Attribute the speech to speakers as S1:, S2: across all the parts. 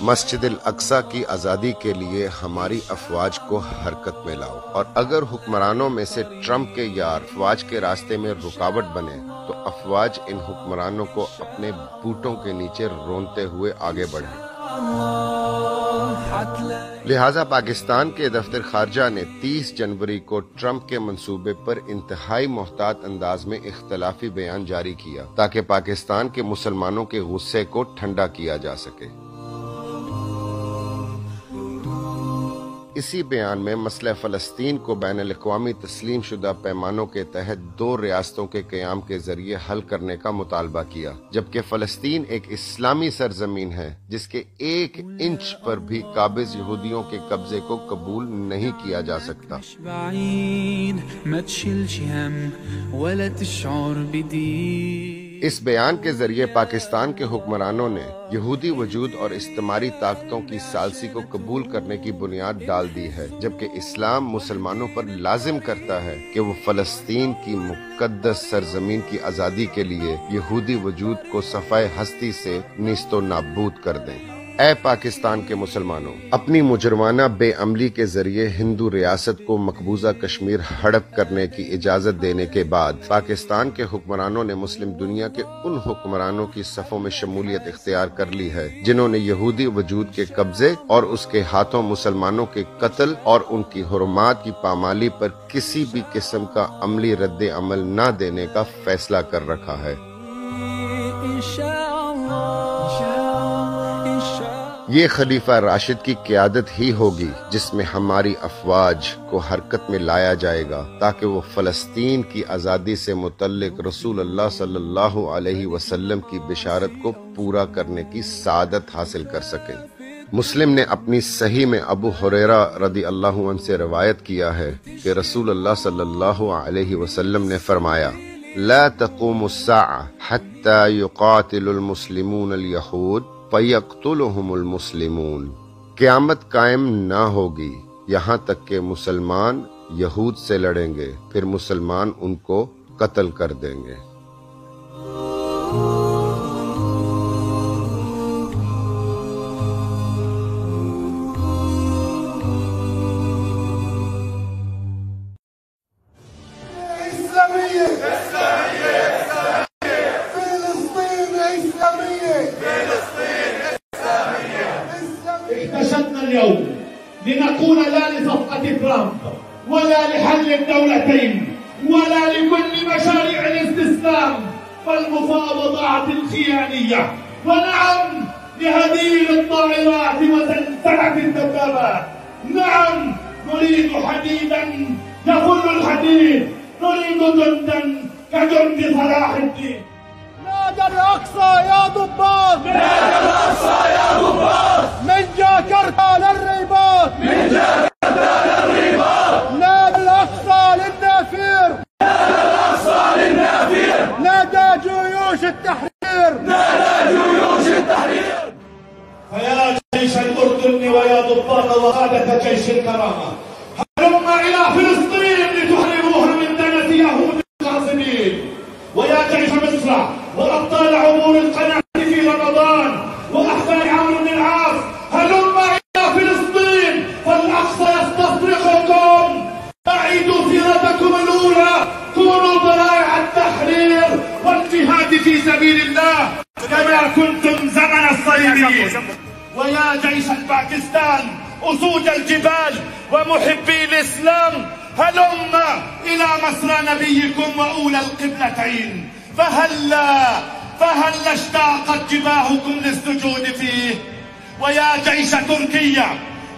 S1: مسجد Al-Aqsa کی آزادی کے لیے ہماری افواج کو حرکت میں لاؤ، اور اگر حکمرانوں میں سے ٹرمپ کے یار افواج کے راستے میں رکاوٹ بنے تو افواج ان حکمرانوں کو اپنے بوٹوں کے نیچے رونتے ہوئے آگے بڑھیں۔ لہٰذا پاکستان کے دفتر خارجہ نے 30 جنوری کو ٹرمپ کے منصوبے پر انتہائی محتاط انداز میں اختلافی بیان جاری کیا تاکہ پاکستان کے مسلمانوں کے غصے کو ٹھنڈا کیا جا سکے۔ اسی بیان میں مسئلہ فلسطین کو بین الاقوامی تسلیم شدہ پیمانوں کے تحت 2 ریاستوں کے قیام کے ذریعے حل کرنے کا مطالبہ کیا، جبکہ فلسطین ایک اسلامی سرزمین ہے جس کے 1 انچ پر بھی قابض یہودیوں کے قبضے کو قبول نہیں کیا جا سکتا۔ اس بیان کے ذریعے پاکستان کے حکمرانوں نے یہودی وجود اور استعماری طاقتوں کی ثالثی کو قبول کرنے کی بنیاد ڈال دی ہے، جبکہ اسلام مسلمانوں پر لازم کرتا ہے کہ وہ فلسطین کی مقدس سرزمین کی آزادی کے لیے یہودی وجود کو صفحہ ہستی سے نیست و نابود کر دیں۔ اے پاکستان کے مسلمانوں، اپنی مجرمانہ بے عملی کے ذریعے ہندو ریاست کو مقبوضہ کشمیر ہڑپ کرنے کی اجازت دینے کے بعد پاکستان کے حکمرانوں نے مسلم دنیا کے ان حکمرانوں کی صفوں میں شمولیت اختیار کر لی ہے جنہوں نے یہودی وجود کے قبضے اور اس کے ہاتھوں مسلمانوں کے قتل اور ان کی حرمات کی پامالی پر کسی بھی قسم کا عملی رد عمل نہ دینے کا فیصلہ کر رکھا ہے۔ یہ خلیفہ راشد کی قیادت ہی ہوگی جس میں ہماری افواج کو حرکت میں لایا جائے گا تاکہ وہ فلسطین کی آزادی سے متعلق رسول اللہ صلی اللہ علیہ وسلم کی بشارت کو پورا کرنے کی سعادت حاصل کر سکیں۔ مسلم نے اپنی صحیح میں ابو ہریرہ رضی اللہ عنہ سے روایت کیا ہے کہ رسول اللہ صلی اللہ علیہ وسلم نے فرمایا: لا تقوم الساعة حتى يقاتل المسلمون اليهود فَيَقْتُلُهُمُ الْمُسْلِمُونَ۔ قیامت قائم نہ ہوگی یہاں تک کہ مسلمان یہود سے لڑیں گے، پھر مسلمان ان کو قتل کر دیں گے۔
S2: لنكون لا لصفقة ترامب ولا لحل الدولتين ولا لكل مشاريع الاستسلام والمفاوضات الخيانية، ونعم لهدير الطائرات وزلزلة الدبابات. نعم، نريد حديدا يفل الحديد، نريد جندا كجند صلاح الدين. نادى الأقصى يا ضباط، نادى الأقصى يا ضباط، من جاكرتا للرباط، من جاكرتا للرباط. نادى الأقصى للنافير، نادى الأقصى للنافير، نادى جيوش التحرير، نادى جيوش التحرير. فيا جيش الأردن ويا ضباط وقادة جيش الكرامة، هلم إلى فلسطين لتحرروها من دنس يهود الغاصبين. ويا جيش مصر وأبطال عبور القناة في رمضان وأحفاد عمرو بن العاص، هلم إلى فلسطين فالأقصى يستصرخكم. أعيدوا سيرتكم الأولى، كونوا ضلائع التحرير والجهاد في سبيل الله كما كنتم زمن الصليبيين. ويا جيش باكستان أسود الجبال ومحبي الإسلام، هلم إلى مصر نبيكم وأولى القبلتين، فهلا اشتاقت جباهكم للسجود فيه. ويا جيش تركيا،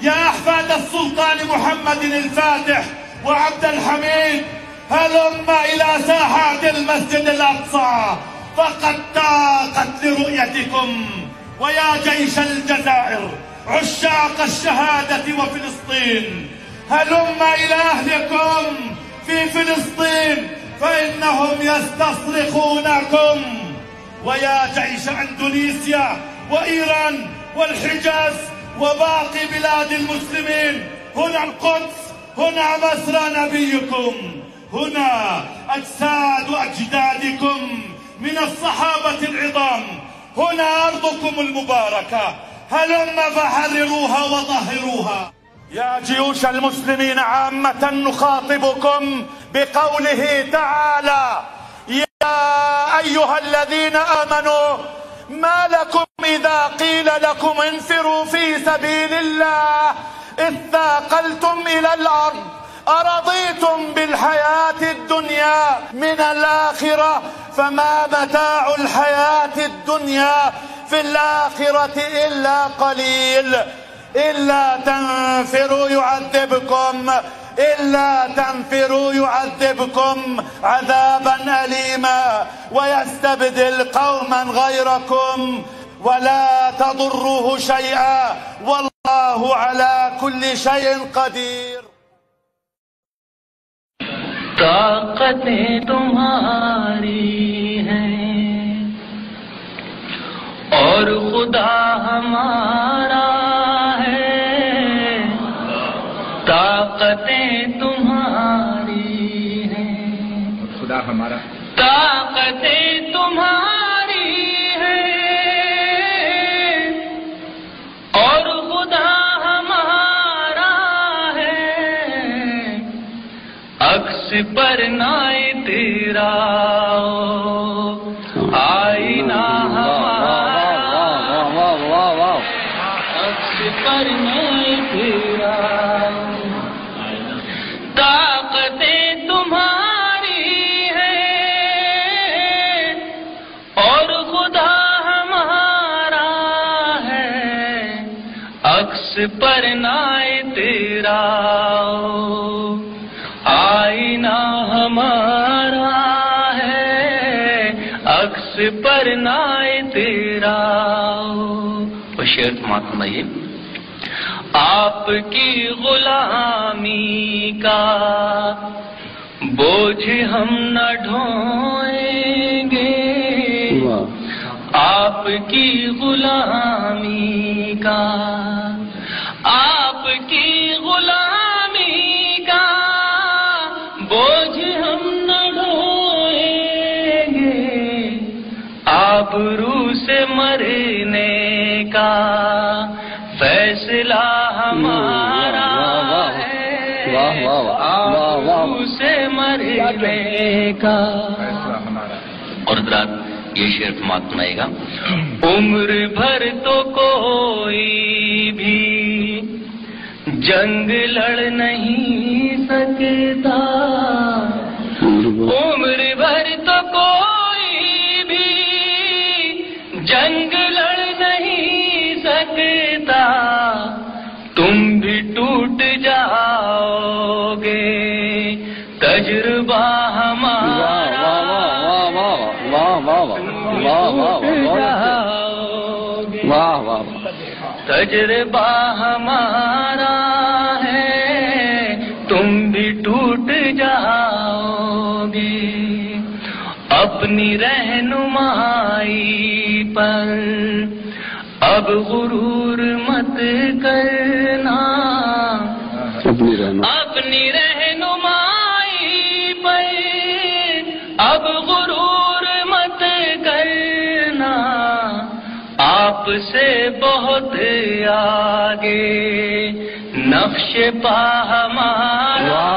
S2: يا أحفاد السلطان محمد الفاتح وعبد الحميد، هلم إلى ساحات المسجد الأقصى فقد ضاقت لرؤيتكم. ويا جيش الجزائر، عشاق الشهادة وفلسطين، هلم إلى أهلكم في فلسطين فإنهم يستصرخونكم. ويا جيش أندونيسيا وإيران والحجاز وباقي بلاد المسلمين، هنا القدس، هنا مصر نبيكم، هنا أجساد أجدادكم من الصحابة العظام، هنا أرضكم المباركة، هلم فحرروها وطهروها. يا جيوش المسلمين عامة نخاطبكم بقوله تعالى: يا أيها الذين آمنوا ما لكم إذا قيل لكم انفروا في سبيل الله اثاقلتم إلى الأرض أرضيتم بالحياة الدنيا من الآخرة فما متاع الحياة الدنيا في الآخرة إلا قليل إلا تنفروا يعذبكم عذابا أليما ويستبدل قوما غيركم ولا تضروه شيئا والله على كل شيء قدير.
S3: طاقتیں تمہاری ہیں اور خدا ہمارا ہے. طاقتیں تمہاری ہیں
S4: خدا ہمارا.
S3: طاقتیں تمہاری ہیں اور خدا ہمارا ہے. عکس پر نہ تیرا آئینہ ہمارا. عکس پر نہ تیرا. طاقتیں تمہاری ہیں اور خدا ہمارا ہے. عکس پر نہ تیرا آئینہ ہمارا ہے. عکس پر نہ تیرا. وہ شعر سماعت فرمائیے. آپ کی غلامی کا بوجھ ہم نہ ڈھوئیں گے. آپ کی غلامی کا آپ کی غلامی کا بوجھ ہم نہ ڈھوئیں گے. آبرو سے مرنے کا فیصلہ ہمارا ہے. آبرو سے مرنے کا. اور حضرات یہ شعر سماعت سنائے گا. عمر بھر تو کوئی بھی جنگ لڑ نہیں سکتا. عمر بھر تو کوئی بھی جنگ لڑ نہیں سکتا. تم بھی ٹوٹ جاؤ گے تجربہ ہمارا. تجربہ ہمارا ہے. تم بھی ٹوٹ جاؤ گے. اپنی رہنمائی پر اب غرور مت کرنا. اپنی رہنمائی پر اب غرور مت کرنا. آپ سے بہت آگے نقش پا ہمارا.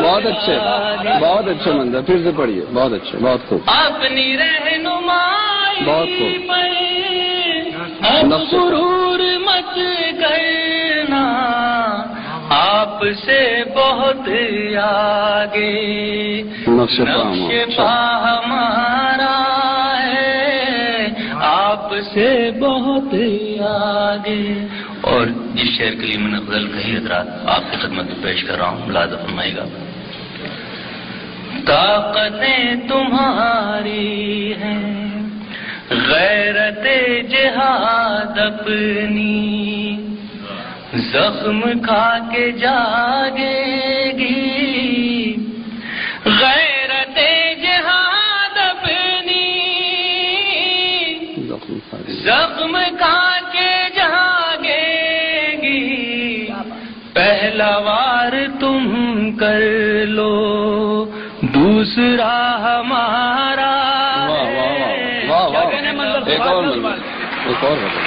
S4: بہت اچھے منظر. پھر سے پڑھیے. بہت اچھے. بہت خوب.
S3: اپنی رہنمائی
S4: بہت خوب.
S3: اب غرور مت کرنا. آپ سے بہت آگے نقش پا ہمارا ہے. آپ سے بہت آگے. اور جس شعر کے لیے میں نے غزل کہی حضرات آپ کی خدمت میں پیش کر رہا ہوں. ملاحظہ فرمائے گا. طاقتیں تمہاری ہیں غیرت جہاد اپنی زخم کھا کے جاگے گی. غیرت جہاد اپنی زخم کھا کے جاگے گی. پہلا وار تم کر لو دوسرا ہمارا.
S4: واہ واہ، ایک اور منظر، ایک اور بتا.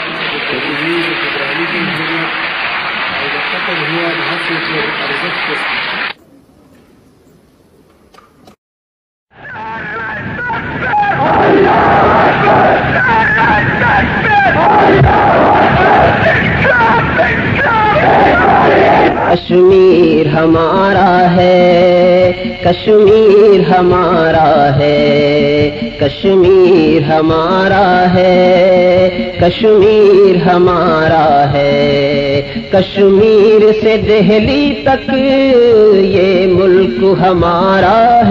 S5: کشمیر ہمارا ہے، کشمیر ہمارا ہے، کشمیر ہمارا ہے، کشمیر ہمارا ہے، کشمیر سے دہلی تک یہ ملک ہمارا ہے.